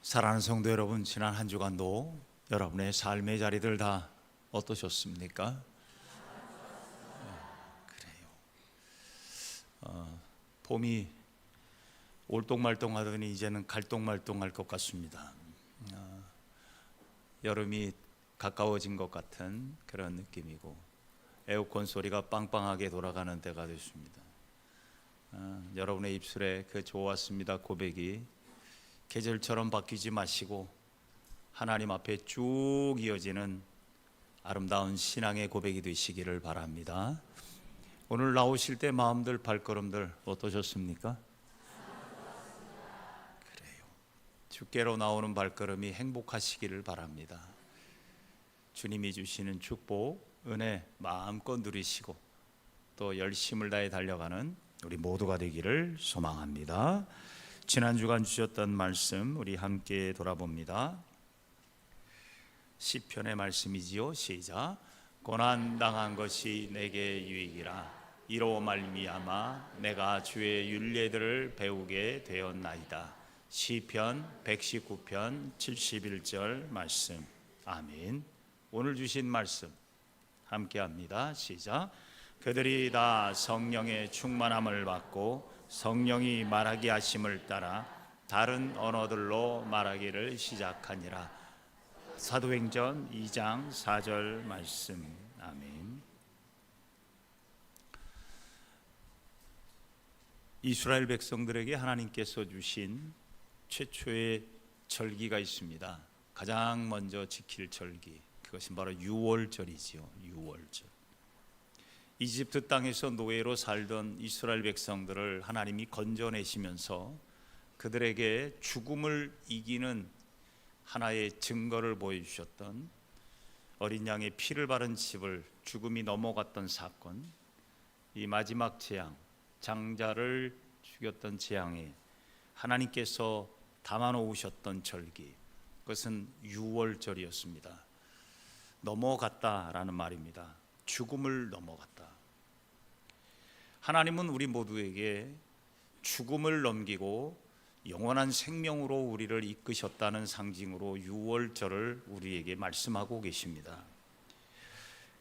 사랑하는 성도 여러분, 지난 한 주간도 여러분의 삶의 자리들 다 어떠셨습니까? 그래요. 봄이 올똥말똥하더니 이제는 갈똥말똥할 것 같습니다. 여름이 가까워진 것 같은 그런 느낌이고 에어컨 소리가 빵빵하게 돌아가는 때가 됐습니다. 여러분의 입술에 그 좋았습니다 고백이 계절처럼 바뀌지 마시고 하나님 앞에 쭉 이어지는 아름다운 신앙의 고백이 되시기를 바랍니다. 오늘 나오실 때 마음들 발걸음들 어떠셨습니까? 그래요. 주께로 나오는 발걸음이 행복하시기를 바랍니다. 주님이 주시는 축복, 은혜 마음껏 누리시고 또 열심을 다해 달려가는 우리 모두가 되기를 소망합니다. 지난 주간 주셨던 말씀 우리 함께 돌아봅니다. 시편의 말씀이지요. 시작. 고난 당한 것이 내게 유익이라 이로 말미암아 내가 주의 율례들을 배우게 되었나이다. 시편 119편 71절 말씀. 아멘. 오늘 주신 말씀 함께 합니다. 시작. 그들이 다 성령의 충만함을 받고 성령이 말하게 하심을 따라 다른 언어들로 말하기를 시작하니라. 사도행전 2장 4절 말씀. 아멘. 이스라엘 백성들에게 하나님께서 주신 최초의 절기가 있습니다. 가장 먼저 지킬 절기, 그것이 바로 유월절이지요. 유월절. 이집트 땅에서 노예로 살던 이스라엘 백성들을 하나님이 건져내시면서 그들에게 죽음을 이기는 하나의 증거를 보여주셨던 어린 양의 피를 바른 집을 죽음이 넘어갔던 사건, 이 마지막 재앙, 장자를 죽였던 재앙에 하나님께서 담아놓으셨던 절기, 그것은 유월절이었습니다. 넘어갔다라는 말입니다. 죽음을 넘어갔다. 하나님은 우리 모두에게 죽음을 넘기고 영원한 생명으로 우리를 이끄셨다는 상징으로 유월절을 우리에게 말씀하고 계십니다.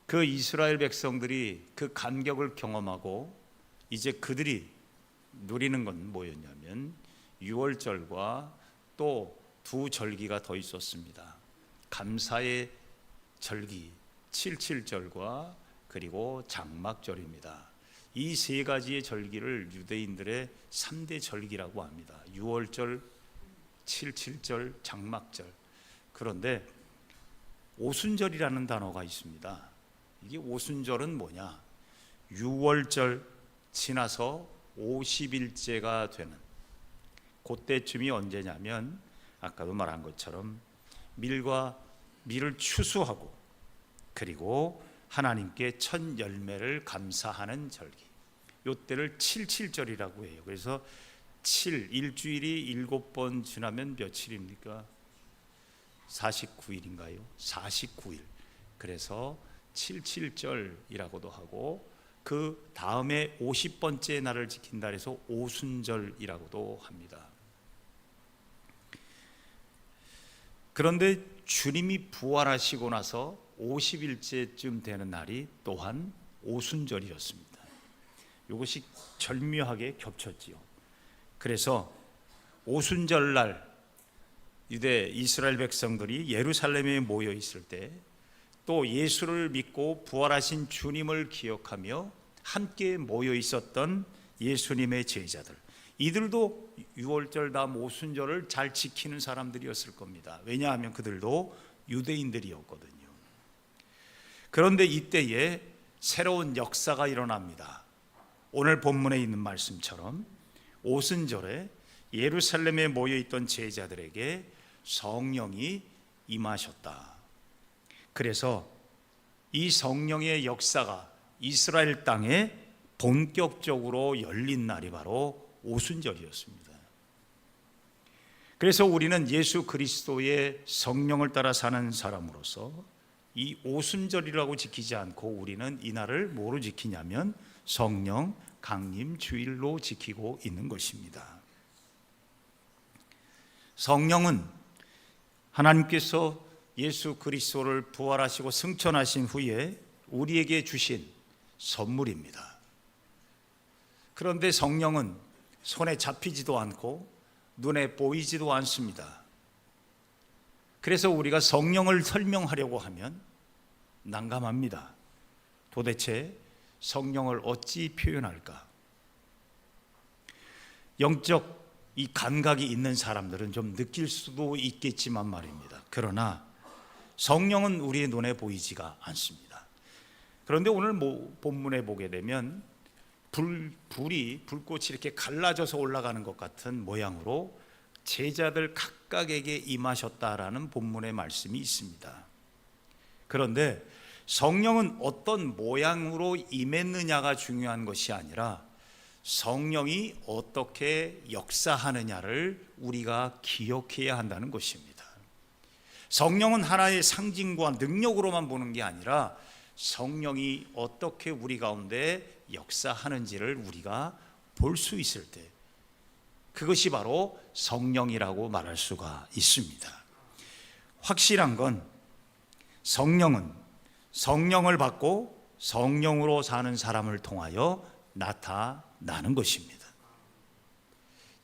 그 이스라엘 백성들이 그 감격을 경험하고 이제 그들이 누리는 건 뭐였냐면 유월절과 또 두 절기가 더 있었습니다. 감사의 절기 77절과 그리고 장막절입니다. 이 세 가지의 절기를 유대인들의 3대 절기라고 합니다. 유월절, 77절, 장막절. 그런데 오순절이라는 단어가 있습니다. 이게 오순절은 뭐냐? 유월절 지나서 50일째가 되는 그때쯤이 언제냐면 아까도 말한 것처럼 밀을 추수하고 그리고 하나님께 첫 열매를 감사하는 절기, 이때를 77절이라고 해요. 그래서 7, 일주일이 7번 지나면 며칠입니까? 49일인가요? 49일. 그래서 77절이라고도 하고 그 다음에 50번째 날을 지킨다 해서 오순절이라고도 합니다. 그런데 주님이 부활하시고 나서 50일째쯤 되는 날이 또한 오순절이었습니다. 이것이 절묘하게 겹쳤지요. 그래서 오순절날 유대 이스라엘 백성들이 예루살렘에 모여 있을 때 또 예수를 믿고 부활하신 주님을 기억하며 함께 모여 있었던 예수님의 제자들, 이들도 유월절 다음 오순절을 잘 지키는 사람들이었을 겁니다. 왜냐하면 그들도 유대인들이었거든요. 그런데 이때에 새로운 역사가 일어납니다. 오늘 본문에 있는 말씀처럼 오순절에 예루살렘에 모여있던 제자들에게 성령이 임하셨다. 그래서 이 성령의 역사가 이스라엘 땅에 본격적으로 열린 날이 바로 오순절이었습니다. 그래서 우리는 예수 그리스도의 성령을 따라 사는 사람으로서 이 오순절이라고 지키지 않고 우리는 이 날을 뭐로 지키냐면 성령 강림 주일로 지키고 있는 것입니다. 성령은 하나님께서 예수 그리스도를 부활하시고 승천하신 후에 우리에게 주신 선물입니다. 그런데 성령은 손에 잡히지도 않고 눈에 보이지도 않습니다. 그래서 우리가 성령을 설명하려고 하면 난감합니다. 도대체 성령을 어찌 표현할까? 영적 이 감각이 있는 사람들은 좀 느낄 수도 있겠지만 말입니다. 그러나 성령은 우리의 눈에 보이지가 않습니다. 그런데 오늘 본문에 보게 되면 불꽃이 이렇게 갈라져서 올라가는 것 같은 모양으로 제자들 각각에게 임하셨다라는 본문의 말씀이 있습니다. 그런데 성령은 어떤 모양으로 임했느냐가 중요한 것이 아니라 성령이 어떻게 역사하느냐를 우리가 기억해야 한다는 것입니다. 성령은 하나의 상징과 능력으로만 보는 게 아니라 성령이 어떻게 우리 가운데 역사하는지를 우리가 볼 수 있을 때 그것이 바로 성령이라고 말할 수가 있습니다. 확실한 건 성령은 성령을 받고 성령으로 사는 사람을 통하여 나타나는 것입니다.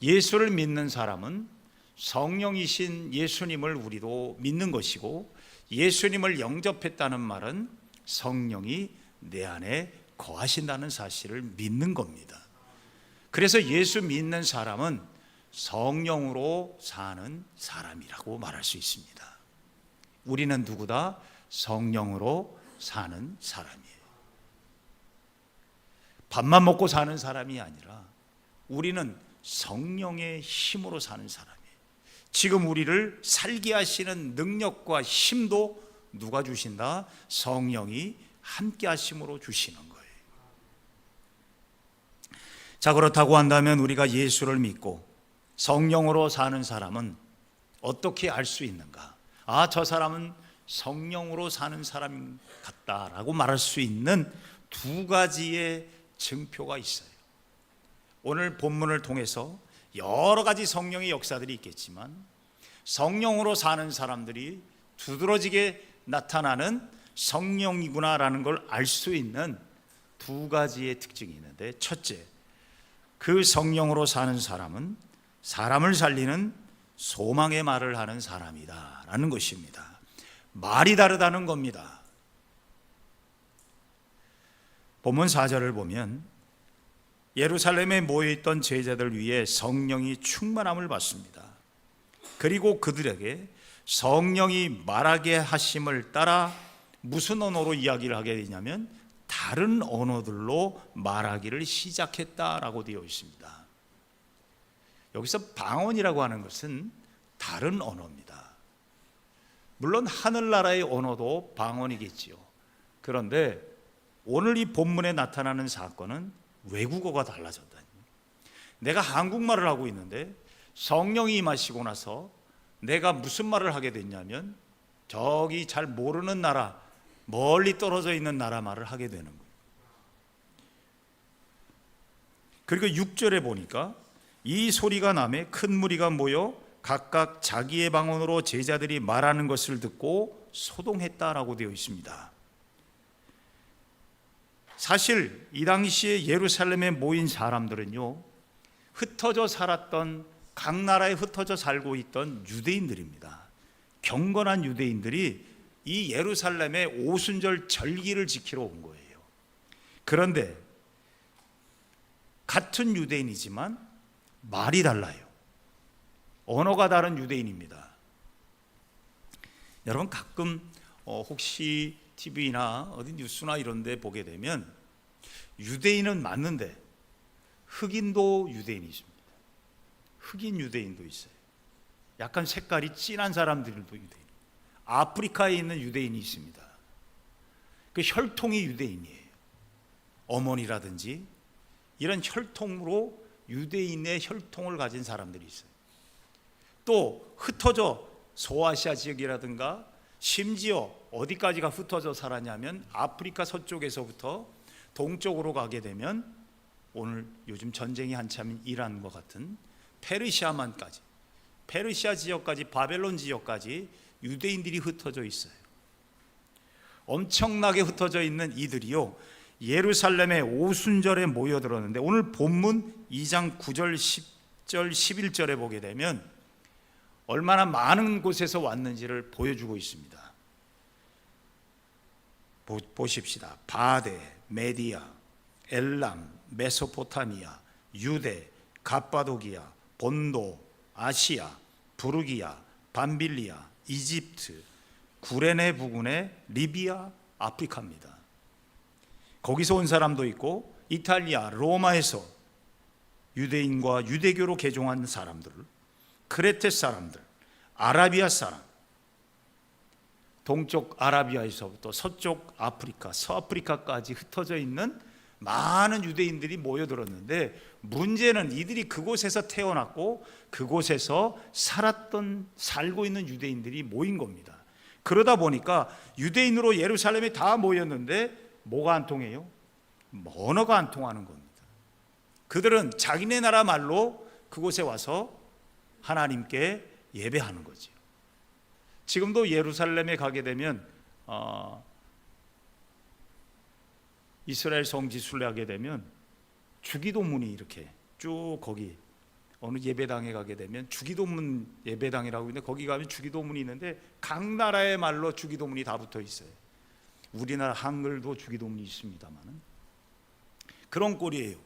예수를 믿는 사람은 성령이신 예수님을 우리도 믿는 것이고, 예수님을 영접했다는 말은 성령이 내 안에 거하신다는 사실을 믿는 겁니다. 그래서 예수 믿는 사람은 성령으로 사는 사람이라고 말할 수 있습니다. 우리는 누구다? 성령으로 사는 사람이에요. 밥만 먹고 사는 사람이 아니라 우리는 성령의 힘으로 사는 사람이에요. 지금 우리를 살게 하시는 능력과 힘도 누가 주신다? 성령이 함께 하심으로 주시는 거예요. 자, 그렇다고 한다면 우리가 예수를 믿고 성령으로 사는 사람은 어떻게 알 수 있는가? 아, 저 사람은 성령으로 사는 사람 같다라고 말할 수 있는 두 가지의 증표가 있어요. 오늘 본문을 통해서 여러 가지 성령의 역사들이 있겠지만 성령으로 사는 사람들이 두드러지게 나타나는 성령이구나라는 걸 알 수 있는 두 가지의 특징이 있는데, 첫째, 그 성령으로 사는 사람은 사람을 살리는 소망의 말을 하는 사람이다 라는 것입니다. 말이 다르다는 겁니다. 본문 4절을 보면 예루살렘에 모여있던 제자들 위에 성령이 충만함을 받습니다. 그리고 그들에게 성령이 말하게 하심을 따라 무슨 언어로 이야기를 하게 되냐면 다른 언어들로 말하기를 시작했다라고 되어 있습니다. 여기서 방언이라고 하는 것은 다른 언어입니다. 물론 하늘나라의 언어도 방언이겠지요. 그런데 오늘 이 본문에 나타나는 사건은 외국어가 달라졌다니. 내가 한국말을 하고 있는데 성령이 임하시고 나서 내가 무슨 말을 하게 됐냐면 저기 잘 모르는 나라, 멀리 떨어져 있는 나라 말을 하게 되는 거예요. 그리고 6절에 보니까 이 소리가 나매 큰 무리가 모여 각각 자기의 방언으로 제자들이 말하는 것을 듣고 소동했다라고 되어 있습니다. 사실 이 당시에 예루살렘에 모인 사람들은요, 흩어져 살았던, 각 나라에 흩어져 살고 있던 유대인들입니다. 경건한 유대인들이 이 예루살렘의 오순절 절기를 지키러 온 거예요. 그런데 같은 유대인이지만 말이 달라요. 언어가 다른 유대인입니다. 여러분 가끔 혹시 TV나 어디 뉴스나 이런 데 보게 되면 유대인은 맞는데 흑인도 유대인이 있습니다. 흑인 유대인도 있어요. 약간 색깔이 진한 사람들도 유대인. 아프리카에 있는 유대인이 있습니다. 그 혈통이 유대인이에요. 어머니라든지 이런 혈통으로 유대인의 혈통을 가진 사람들이 있어요. 또 흩어져 소아시아 지역이라든가 심지어 어디까지가 흩어져 살았냐면 아프리카 서쪽에서부터 동쪽으로 가게 되면 오늘 요즘 전쟁이 한참인 이란과 같은 페르시아만까지 페르시아 지역까지, 바벨론 지역까지 유대인들이 흩어져 있어요. 엄청나게 흩어져 있는 이들이요, 예루살렘의 오순절에 모여들었는데, 오늘 본문 2장 9절, 10절, 11절에 보게 되면 얼마나 많은 곳에서 왔는지를 보여주고 있습니다. 보십시다. 바데, 메디아, 엘람, 메소포타미아, 유대, 갑바도기아, 본도, 아시아, 부르기아, 밤빌리아, 이집트, 구레네 부근의 리비아, 아프리카입니다. 거기서 온 사람도 있고, 이탈리아, 로마에서 유대인과 유대교로 개종한 사람들, 크레테 사람들, 아라비아 사람, 동쪽 아라비아에서부터 서쪽 아프리카, 서아프리카까지 흩어져 있는 많은 유대인들이 모여들었는데, 문제는 이들이 그곳에서 태어났고 그곳에서 살고 있는 유대인들이 모인 겁니다. 그러다 보니까 유대인으로 예루살렘에 다 모였는데 뭐가 안 통해요? 언어가 안 통하는 겁니다. 그들은 자기네 나라 말로 그곳에 와서 하나님께 예배하는 거죠. 지금도 예루살렘에 가게 되면 이스라엘 성지 순례하게 되면 주기도문이 이렇게 쭉, 거기 어느 예배당에 가게 되면 주기도문 예배당이라고 있는데, 거기 가면 주기도문이 있는데 각 나라의 말로 주기도문이 다 붙어 있어요. 우리나라 한글도 주기도문이 있습니다만은 그런 꼴이에요.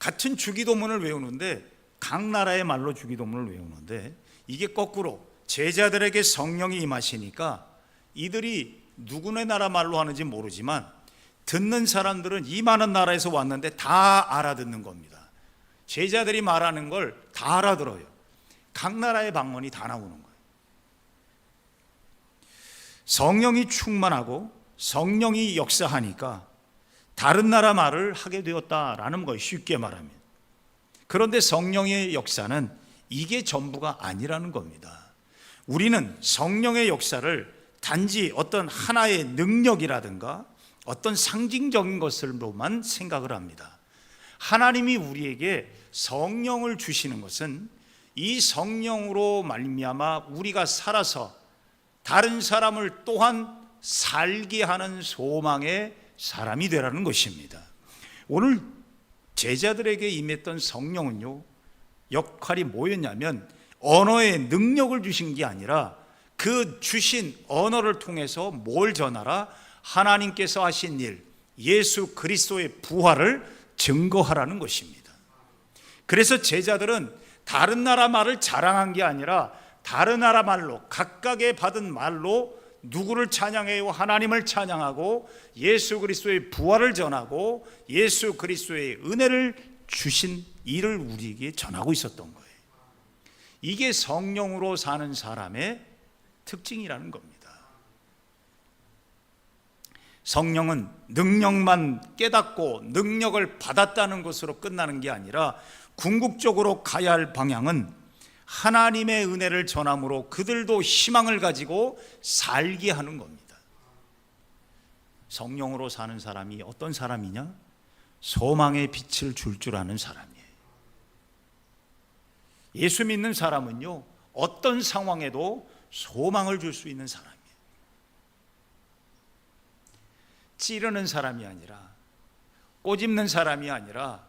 같은 주기도문을 외우는데, 각 나라의 말로 주기도문을 외우는데, 이게 거꾸로 제자들에게 성령이 임하시니까 이들이 누구네 나라 말로 하는지 모르지만 듣는 사람들은 이 많은 나라에서 왔는데 다 알아듣는 겁니다. 제자들이 말하는 걸 다 알아들어요. 각 나라의 방언이 다 나오는 거예요. 성령이 충만하고 성령이 역사하니까 다른 나라 말을 하게 되었다라는 거예요, 쉽게 말하면. 그런데 성령의 역사는 이게 전부가 아니라는 겁니다. 우리는 성령의 역사를 단지 어떤 하나의 능력이라든가 어떤 상징적인 것으로만 생각을 합니다. 하나님이 우리에게 성령을 주시는 것은 이 성령으로 말미암아 우리가 살아서 다른 사람을 또한 살게 하는 소망의 사람이 되라는 것입니다. 오늘 제자들에게 임했던 성령은요, 역할이 뭐였냐면 언어의 능력을 주신 게 아니라 그 주신 언어를 통해서 뭘 전하라? 하나님께서 하신 일, 예수 그리스도의 부활을 증거하라는 것입니다. 그래서 제자들은 다른 나라 말을 자랑한 게 아니라 다른 나라 말로, 각각의 받은 말로 누구를 찬양해요? 하나님을 찬양하고 예수 그리스도의 부활을 전하고 예수 그리스도의 은혜를 주신 일을 우리에게 전하고 있었던 거예요. 이게 성령으로 사는 사람의 특징이라는 겁니다. 성령은 능력만 깨닫고 능력을 받았다는 것으로 끝나는 게 아니라 궁극적으로 가야 할 방향은 하나님의 은혜를 전함으로 그들도 희망을 가지고 살게 하는 겁니다. 성령으로 사는 사람이 어떤 사람이냐? 소망의 빛을 줄 아는 사람이에요. 예수 믿는 사람은요, 어떤 상황에도 소망을 줄 수 있는 사람이에요. 찌르는 사람이 아니라, 꼬집는 사람이 아니라,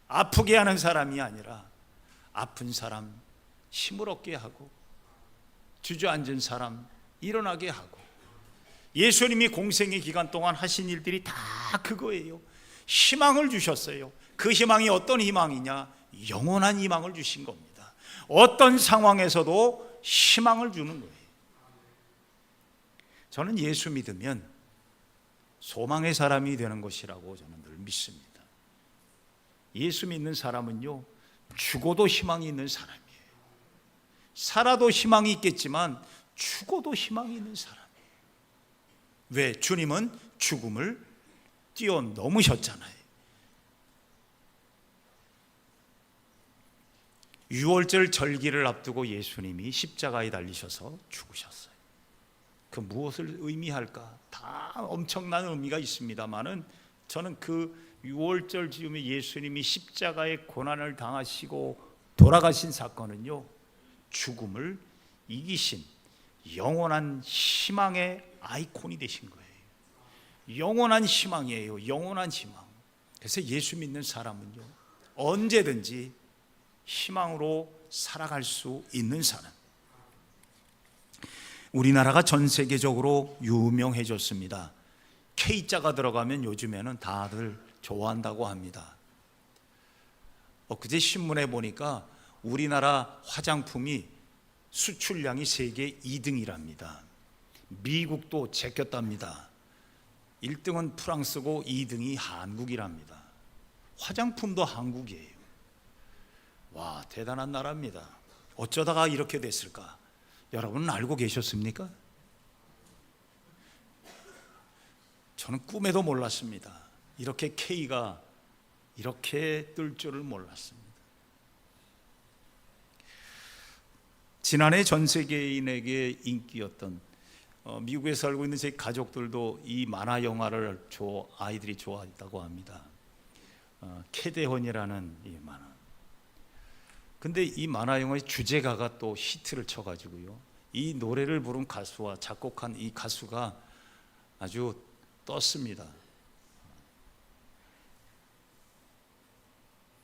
아프게 하는 사람이 아니라, 아픈 사람 힘을 얻게 하고 주저앉은 사람 일어나게 하고, 예수님이 공생의 기간 동안 하신 일들이 다 그거예요. 희망을 주셨어요. 그 희망이 어떤 희망이냐? 영원한 희망을 주신 겁니다. 어떤 상황에서도 희망을 주는 거예요. 저는 예수 믿으면 소망의 사람이 되는 것이라고 저는 늘 믿습니다. 예수 믿는 사람은요, 죽어도 희망이 있는 사람이에요. 살아도 희망이 있겠지만 죽어도 희망이 있는 사람이에요. 왜? 주님은 죽음을 뛰어넘으셨잖아요. 유월절 절기를 앞두고 예수님이 십자가에 달리셔서 죽으셨어요. 그 무엇을 의미할까? 다 엄청난 의미가 있습니다만은 저는 그 유월절 즈음에 예수님이 십자가의 고난을 당하시고 돌아가신 사건은요, 죽음을 이기신 영원한 희망의 아이콘이 되신 거예요. 영원한 희망이에요. 영원한 희망. 그래서 예수 믿는 사람은요, 언제든지 희망으로 살아갈 수 있는 사람. 우리나라가 전 세계적으로 유명해졌습니다. K자가 들어가면 요즘에는 다들 좋아한다고 합니다. 엊그제 신문에 보니까 우리나라 화장품이 수출량이 세계 2등이랍니다. 미국도 제꼈답니다. 1등은 프랑스고 2등이 한국이랍니다. 화장품도 한국이에요. 와, 대단한 나라입니다. 어쩌다가 이렇게 됐을까? 여러분은 알고 계셨습니까? 저는 꿈에도 몰랐습니다. 이렇게 K가 이렇게 뜰 줄을 몰랐습니다. 지난해 전 세계인에게 인기였던 미국에 살고 있는 제 가족들도 이 만화 영화를 아이들이 좋아했다고 합니다. 캐대헌이라는 이 만화. 근데 이 만화 영화의 주제가가 또 히트를 쳐가지고요, 이 노래를 부른 가수와 작곡한 이 가수가 아주 떴습니다.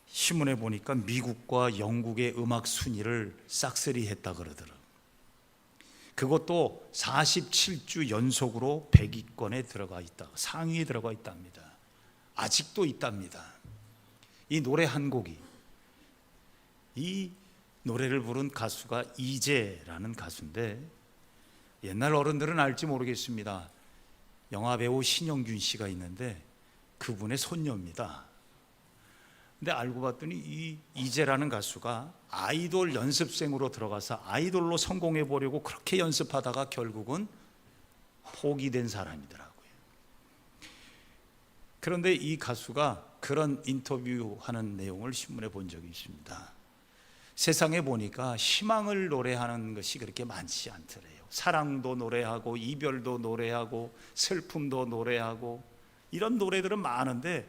신문에 보니까 미국과 영국의 음악 순위를 싹쓸이 했다 그러더라고요. 그것도 47주 연속으로 100위권에 들어가 있다, 상위에 들어가 있답니다. 아직도 있답니다. 이 노래 한 곡이, 이 노래를 부른 가수가 이재라는 가수인데, 옛날 어른들은 알지 모르겠습니다. 영화배우 신영균 씨가 있는데 그분의 손녀입니다. 근데 알고 봤더니 이 이재라는 가수가 아이돌 연습생으로 들어가서 아이돌로 성공해 보려고 그렇게 연습하다가 결국은 포기된 사람이더라고요. 그런데 이 가수가 그런 인터뷰하는 내용을 신문에 본 적이 있습니다. 세상에 보니까 희망을 노래하는 것이 그렇게 많지 않더래요. 사랑도 노래하고 이별도 노래하고 슬픔도 노래하고 이런 노래들은 많은데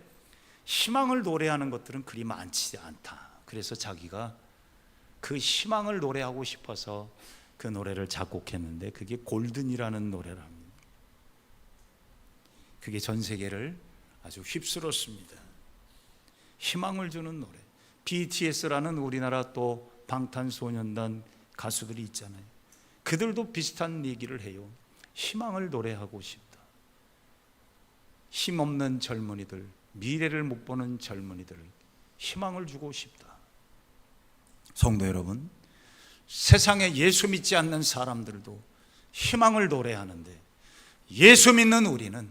희망을 노래하는 것들은 그리 많지 않다. 그래서 자기가 그 희망을 노래하고 싶어서 그 노래를 작곡했는데 그게 골든이라는 노래랍니다. 그게 전 세계를 아주 휩쓸었습니다. 희망을 주는 노래. BTS라는 우리나라 또 방탄소년단 가수들이 있잖아요. 그들도 비슷한 얘기를 해요. 희망을 노래하고 싶다. 힘없는 젊은이들, 미래를 못 보는 젊은이들, 희망을 주고 싶다. 성도 여러분, 세상에 예수 믿지 않는 사람들도 희망을 노래하는데, 예수 믿는 우리는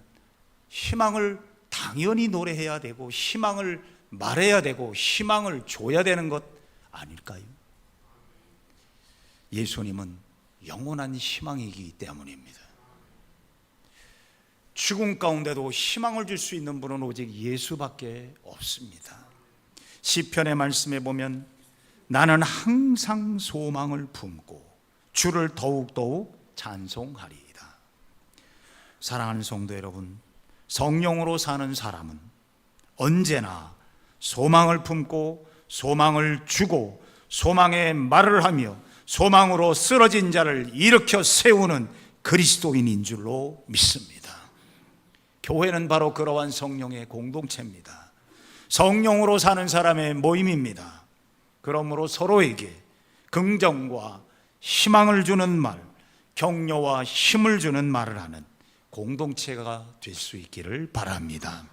희망을 당연히 노래해야 되고 희망을 말해야 되고 희망을 줘야 되는 것 아닐까요? 예수님은 영원한 희망이기 때문입니다. 죽음 가운데도 희망을 줄 수 있는 분은 오직 예수밖에 없습니다. 시편의 말씀에 보면 나는 항상 소망을 품고 주를 더욱더욱 찬송하리이다. 사랑하는 성도 여러분, 성령으로 사는 사람은 언제나 소망을 품고 소망을 주고 소망의 말을 하며 소망으로 쓰러진 자를 일으켜 세우는 그리스도인인 줄로 믿습니다. 교회는 바로 그러한 성령의 공동체입니다. 성령으로 사는 사람의 모임입니다. 그러므로 서로에게 긍정과 희망을 주는 말, 격려와 힘을 주는 말을 하는 공동체가 될 수 있기를 바랍니다.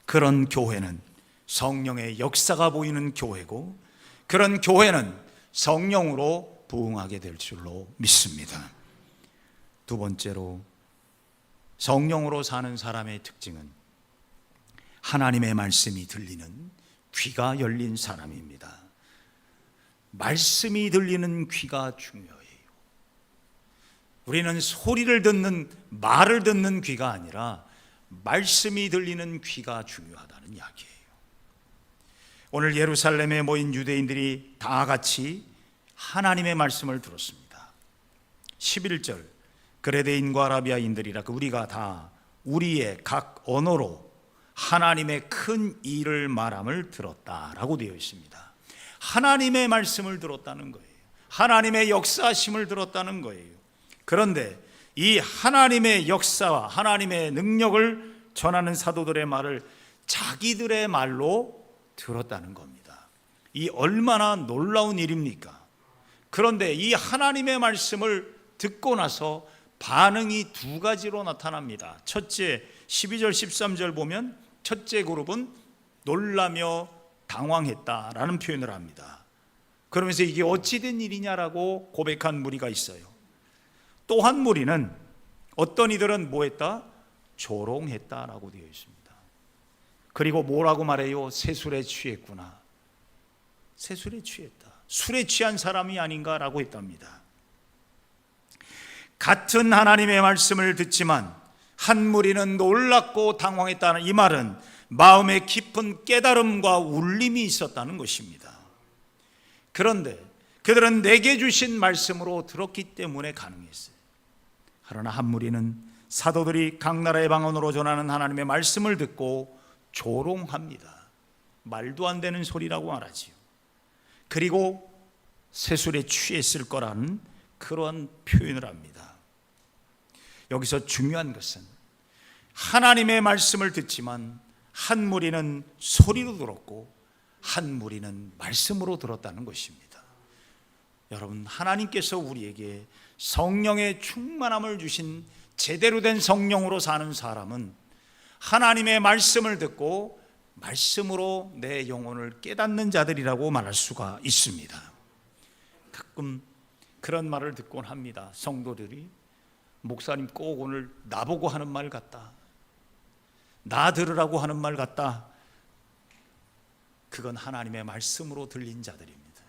그런 교회는 성령의 역사가 보이는 교회고, 그런 교회는 성령으로 부흥하게 될 줄로 믿습니다. 두 번째로, 성령으로 사는 사람의 특징은 하나님의 말씀이 들리는 귀가 열린 사람입니다. 말씀이 들리는 귀가 중요해요. 우리는 소리를 듣는, 말을 듣는 귀가 아니라 말씀이 들리는 귀가 중요하다는 이야기예요. 오늘 예루살렘에 모인 유대인들이 다 같이 하나님의 말씀을 들었습니다. 11절, 그레데인과 아라비아인들이라 우리가 다 우리의 각 언어로 하나님의 큰 일을 말함을 들었다라고 되어 있습니다. 하나님의 말씀을 들었다는 거예요. 하나님의 역사하심을 들었다는 거예요. 그런데 이 하나님의 역사와 하나님의 능력을 전하는 사도들의 말을 자기들의 말로 들었다는 겁니다. 이 얼마나 놀라운 일입니까? 그런데 이 하나님의 말씀을 듣고 나서 반응이 두 가지로 나타납니다. 첫째, 12절 13절 보면 첫째 그룹은 놀라며 당황했다라는 표현을 합니다. 그러면서 이게 어찌 된 일이냐라고 고백한 무리가 있어요. 또 한 무리는 어떤 이들은 뭐 했다? 조롱했다라고 되어 있습니다. 그리고 뭐라고 말해요? 새술에 취했구나. 새술에 취했다. 술에 취한 사람이 아닌가라고 했답니다. 같은 하나님의 말씀을 듣지만 한 무리는 놀랍고 당황했다는 이 말은 마음에 깊은 깨달음과 울림이 있었다는 것입니다. 그런데 그들은 내게 주신 말씀으로 들었기 때문에 가능했어요. 그러나 한 무리는 사도들이 각 나라의 방언으로 전하는 하나님의 말씀을 듣고 조롱합니다. 말도 안 되는 소리라고 말하지요. 그리고 새술에 취했을 거라는 그러한 표현을 합니다. 여기서 중요한 것은 하나님의 말씀을 듣지만 한 무리는 소리로 들었고 한 무리는 말씀으로 들었다는 것입니다. 여러분, 하나님께서 우리에게 성령의 충만함을 주신 제대로 된 성령으로 사는 사람은 하나님의 말씀을 듣고 말씀으로 내 영혼을 깨닫는 자들이라고 말할 수가 있습니다. 가끔 그런 말을 듣곤 합니다. 성도들이 목사님 꼭 오늘 나보고 하는 말 같다, 나 들으라고 하는 말 같다. 그건 하나님의 말씀으로 들린 자들입니다.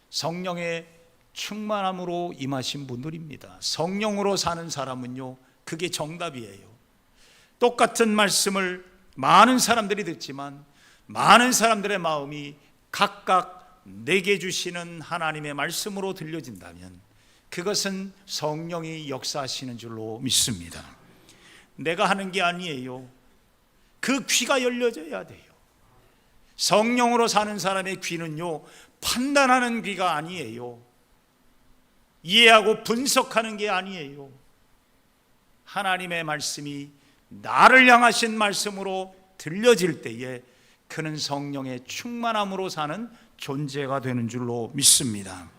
성령의 충만함으로 임하신 분들입니다. 성령으로 사는 사람은요, 그게 정답이에요. 똑같은 말씀을 많은 사람들이 듣지만 많은 사람들의 마음이 각각 내게 주시는 하나님의 말씀으로 들려진다면 그것은 성령이 역사하시는 줄로 믿습니다. 내가 하는 게 아니에요. 그 귀가 열려져야 돼요. 성령으로 사는 사람의 귀는요, 판단하는 귀가 아니에요. 이해하고 분석하는 게 아니에요. 하나님의 말씀이 나를 향하신 말씀으로 들려질 때에 그는 성령의 충만함으로 사는 존재가 되는 줄로 믿습니다.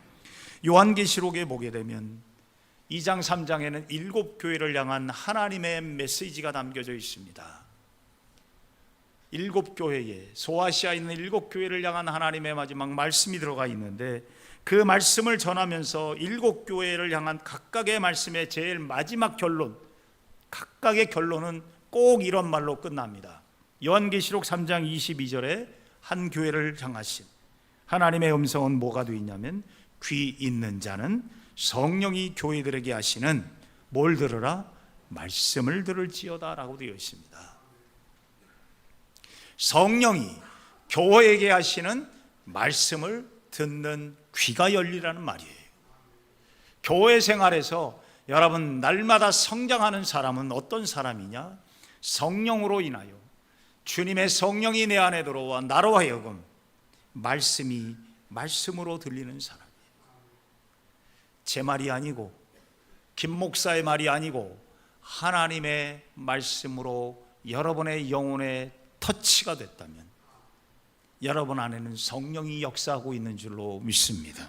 요한계시록에 보게 되면 2장 3장에는 7 교회를 향한 하나님의 메시지가 담겨져 있습니다. 7 교회에, 소아시아에 있는 7 교회를 향한 하나님의 마지막 말씀이 들어가 있는데 그 말씀을 전하면서 7 교회를 향한 각각의 말씀의 제일 마지막 결론, 각각의 결론은 꼭 이런 말로 끝납니다. 요한계시록 3장 22절에 한 교회를 향하신 하나님의 음성은 뭐가 되어 있냐면 귀 있는 자는 성령이 교회들에게 하시는 뭘 들으라? 말씀을 들을지어다 라고 되어 있습니다. 성령이 교회에게 하시는 말씀을 듣는 귀가 열리라는 말이에요. 교회 생활에서 여러분, 날마다 성장하는 사람은 어떤 사람이냐? 성령으로 인하여 주님의 성령이 내 안에 들어와 나로 하여금 말씀이 말씀으로 들리는 사람이에요. 제 말이 아니고 김 목사의 말이 아니고 하나님의 말씀으로 여러분의 영혼에 터치가 됐다면 여러분 안에는 성령이 역사하고 있는 줄로 믿습니다.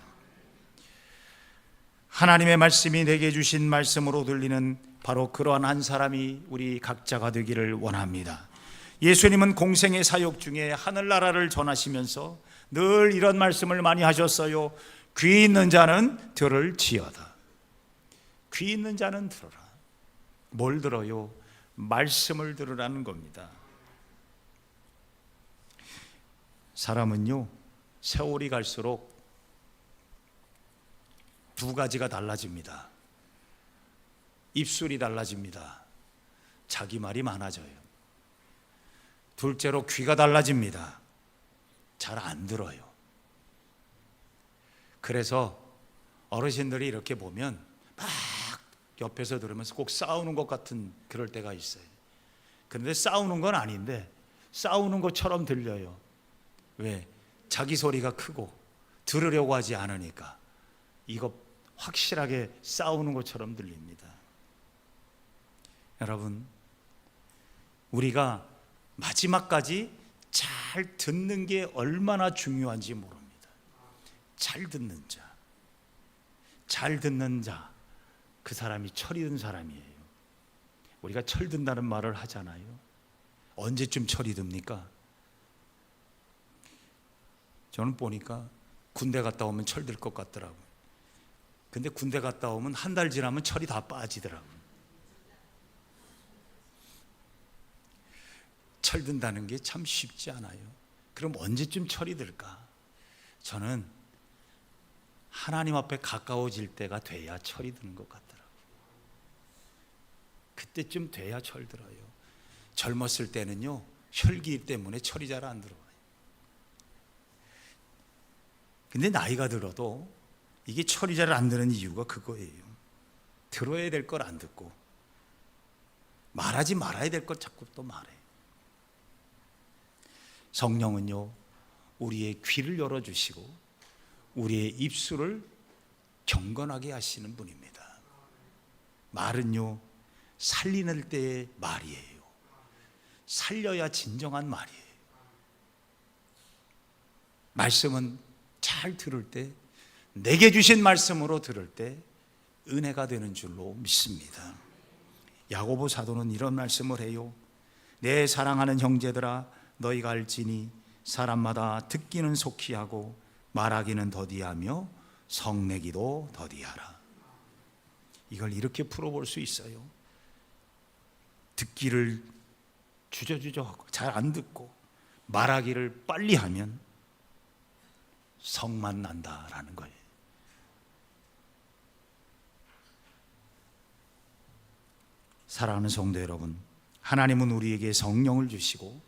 하나님의 말씀이 내게 주신 말씀으로 들리는 바로 그러한 한 사람이 우리 각자가 되기를 원합니다. 예수님은 공생의 사역 중에 하늘나라를 전하시면서 늘 이런 말씀을 많이 하셨어요. 귀 있는 자는 들을지어다. 귀 있는 자는 들어라. 뭘 들어요? 말씀을 들으라는 겁니다. 사람은요, 세월이 갈수록 두 가지가 달라집니다. 입술이 달라집니다. 자기 말이 많아져요. 둘째로 귀가 달라집니다. 잘 안 들어요. 그래서 어르신들이 이렇게 보면 막 옆에서 들으면서 꼭 싸우는 것 같은 그럴 때가 있어요. 그런데 싸우는 건 아닌데 싸우는 것처럼 들려요. 왜? 자기 소리가 크고 들으려고 하지 않으니까 이거 확실하게 싸우는 것처럼 들립니다. 여러분, 우리가 마지막까지 잘 듣는 게 얼마나 중요한지 모릅니다. 잘 듣는 자, 잘 듣는 자, 그 사람이 철이 든 사람이에요. 우리가 철든다는 말을 하잖아요. 언제쯤 철이 듭니까? 저는 보니까 군대 갔다 오면 철들 것 같더라고요. 근데 군대 갔다 오면 한 달 지나면 철이 다 빠지더라고요. 철든다는 게 참 쉽지 않아요. 그럼 언제쯤 철이 들까? 저는 하나님 앞에 가까워질 때가 돼야 철이 드는 것 같더라고요. 그때쯤 돼야 철 들어요. 젊었을 때는요, 혈기 때문에 철이 잘 안 들어와요. 근데 나이가 들어도 이게 철이 잘 안 드는 이유가 그거예요. 들어야 될 걸 안 듣고, 말하지 말아야 될 것 자꾸 또 말해. 성령은요, 우리의 귀를 열어주시고 우리의 입술을 경건하게 하시는 분입니다. 말은요, 살리는 때의 말이에요. 살려야 진정한 말이에요. 말씀은 잘 들을 때, 내게 주신 말씀으로 들을 때 은혜가 되는 줄로 믿습니다. 야고보 사도는 이런 말씀을 해요. 내 사랑하는 형제들아, 너희가 알지니 사람마다 듣기는 속히 하고 말하기는 더디하며 성내기도 더디하라. 이걸 이렇게 풀어볼 수 있어요. 듣기를 주저주저 하고 잘 안 듣고 말하기를 빨리 하면 성만 난다라는 거예요. 사랑하는 성도 여러분, 하나님은 우리에게 성령을 주시고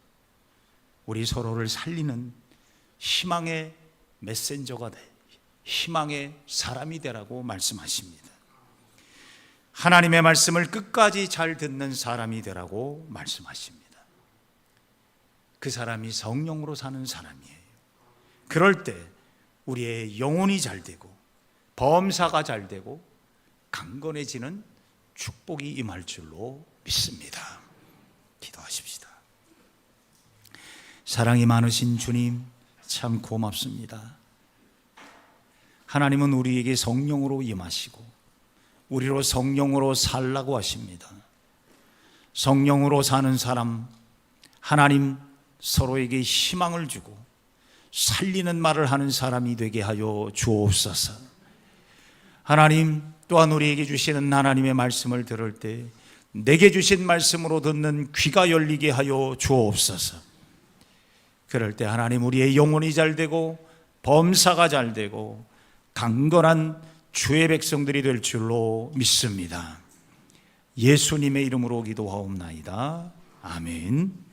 우리 서로를 살리는 희망의 메신저가 돼, 희망의 사람이 되라고 말씀하십니다. 하나님의 말씀을 끝까지 잘 듣는 사람이 되라고 말씀하십니다. 그 사람이 성령으로 사는 사람이에요. 그럴 때 우리의 영혼이 잘 되고 범사가 잘 되고 강건해지는 축복이 임할 줄로 믿습니다. 기도하십시다. 사랑이 많으신 주님, 참 고맙습니다. 하나님은 우리에게 성령으로 임하시고 우리로 성령으로 살라고 하십니다. 성령으로 사는 사람, 하나님 서로에게 희망을 주고 살리는 말을 하는 사람이 되게 하여 주옵소서. 하나님 또한 우리에게 주시는 하나님의 말씀을 들을 때 내게 주신 말씀으로 듣는 귀가 열리게 하여 주옵소서. 그럴 때 하나님 우리의 영혼이 잘 되고 범사가 잘 되고 강건한 주의 백성들이 될 줄로 믿습니다. 예수님의 이름으로 기도하옵나이다. 아멘.